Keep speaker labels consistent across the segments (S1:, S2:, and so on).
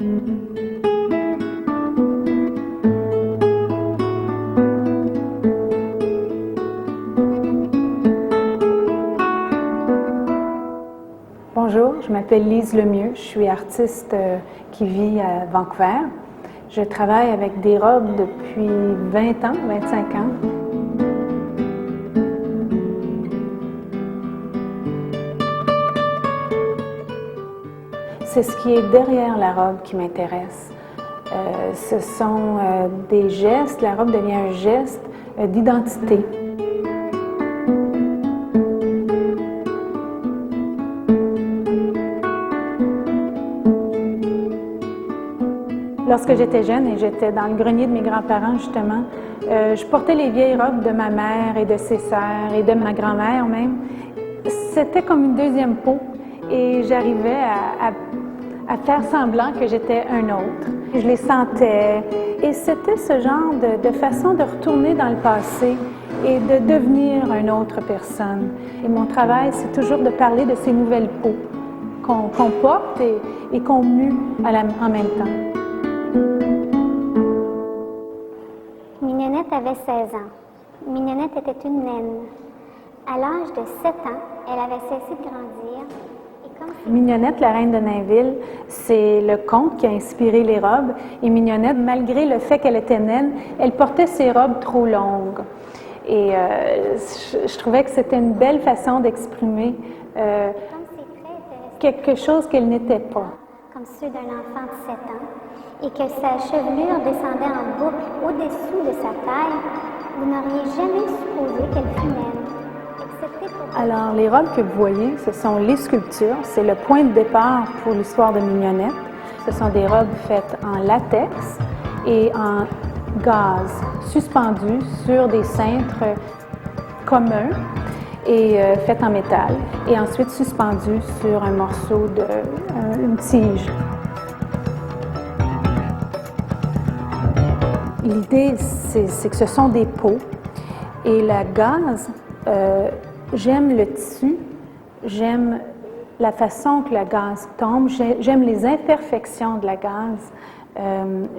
S1: Bonjour, je m'appelle Lise Lemieux, je suis artiste qui vit à Vancouver. Je travaille avec des robes depuis 20 ans, 25 ans. C'est ce qui est derrière la robe qui m'intéresse. Ce sont des gestes, la robe devient un geste d'identité. Lorsque j'étais jeune et j'étais dans le grenier de mes grands-parents, justement, je portais les vieilles robes de ma mère et de ses sœurs et de ma grand-mère même. C'était comme une deuxième peau et j'arrivais à faire semblant que j'étais un autre. Je les sentais et c'était ce genre de façon de retourner dans le passé et de devenir une autre personne. Et mon travail, c'est toujours de parler de ces nouvelles peaux qu'on porte et qu'on mue en même temps.
S2: Mignonnette avait 16 ans. Mignonnette était une naine. À l'âge de 7 ans, elle avait cessé de grandir.
S1: Mignonnette, la reine de Nainville, c'est le conte qui a inspiré les robes. Et Mignonnette, malgré le fait qu'elle était naine, elle portait ses robes trop longues. Et je trouvais que c'était une belle façon d'exprimer quelque chose qu'elle n'était pas.
S2: Comme ceux d'un enfant de 7 ans, et que sa chevelure descendait en boucle au-dessous de sa taille, vous n'auriez jamais supposé qu'elle fût naine, excepté pour...
S1: Alors, les robes que vous voyez, ce sont les sculptures. C'est le point de départ pour l'histoire de Mignonnette. Ce sont des robes faites en latex et en gaz, suspendues sur des cintres communs et faites en métal, et ensuite suspendues sur un morceau une tige. L'idée, c'est que ce sont des peaux et la gaze, j'aime le tissu, j'aime la façon que la gaze tombe, j'aime les imperfections de la gaze.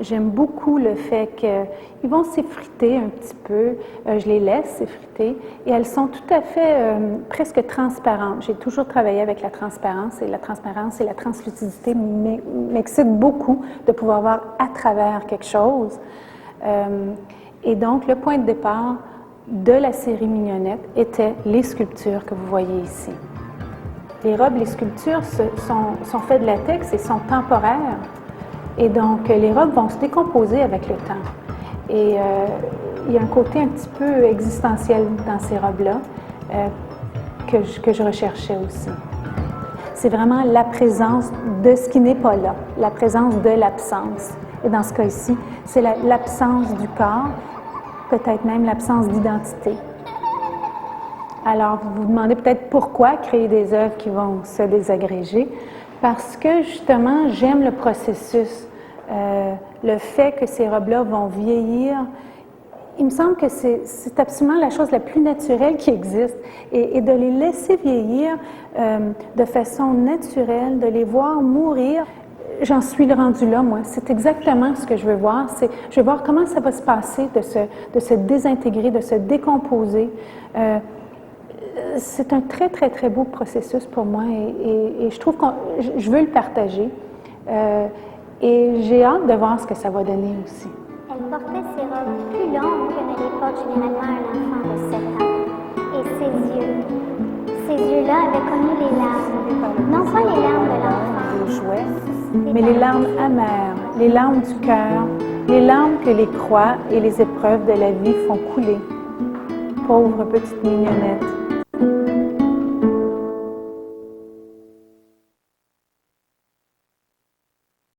S1: J'aime beaucoup le fait qu'ils vont s'effriter un petit peu, je les laisse s'effriter et elles sont tout à fait presque transparentes. J'ai toujours travaillé avec la transparence et la translucidité m'excite beaucoup de pouvoir voir à travers quelque chose. Et donc, le point de départ de la série Mignonnette était les sculptures que vous voyez ici. Les robes, les sculptures sont faites de latex et sont temporaires. Et donc, les robes vont se décomposer avec le temps. Et il y a un côté un petit peu existentiel dans ces robes-là que je recherchais aussi. C'est vraiment la présence de ce qui n'est pas là, la présence de l'absence. Et dans ce cas ici, c'est l'absence du corps, peut-être même l'absence d'identité. Alors, vous vous demandez peut-être pourquoi créer des œuvres qui vont se désagréger. Parce que, justement, j'aime le processus. Le fait que ces robes-là vont vieillir, il me semble que c'est absolument la chose la plus naturelle qui existe. Et de les laisser vieillir de façon naturelle, de les voir mourir, j'en suis rendue là, moi. C'est exactement ce que je veux voir. Je veux voir comment ça va se passer de se désintégrer, de se décomposer. C'est un très, très, très beau processus pour moi et je trouve que je veux le partager. Et j'ai hâte de voir ce que ça va donner aussi.
S2: Elle portait ses robes plus longues que ne les porte généralement un enfant de 7 ans. Et ses yeux-là avaient connu les larmes. Non pas les larmes de l'enfant.
S1: Des jouets, mais les larmes amères, les larmes du cœur, les larmes que les croix et les épreuves de la vie font couler. Pauvre petite Mignonnette.